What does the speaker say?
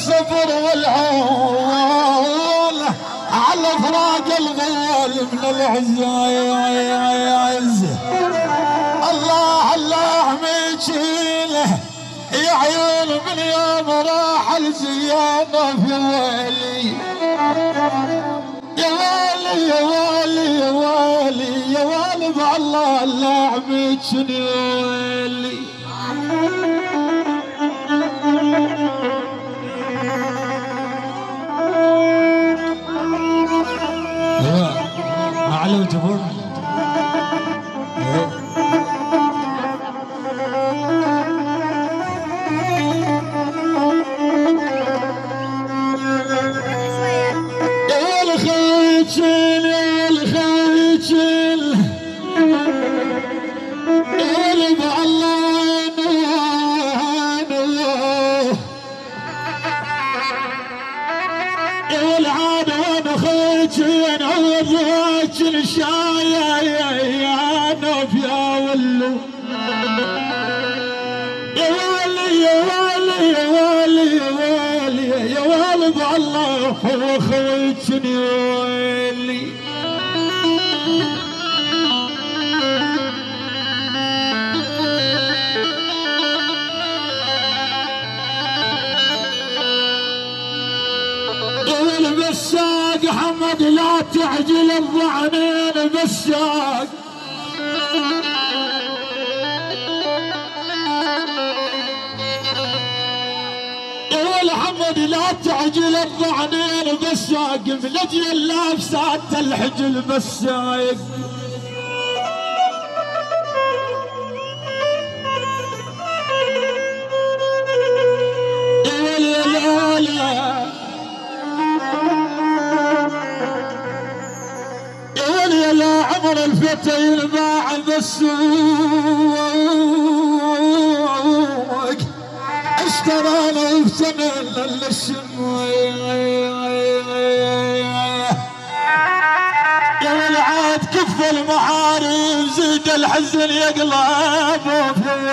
الصبر والعون على فراق الغيال من العزايز. الله الله ميشيله يا عيون من يوم راح الزيانة في ويلي. يا والي يا والي يا والي يا والي بالله الله ميشني ويلي. معلم جبور هو خويتني ويلي. البساق حمد لا تعجل الضعنين بساق. حمد لا تعجل الضعنين بساق من اجل اللابسات الحجل بساق. يا عمر الفتى ينباع بالسوق اشترانا وفتنا للشم. يا ولعاد كف المعارف زيد الحزن يقلب في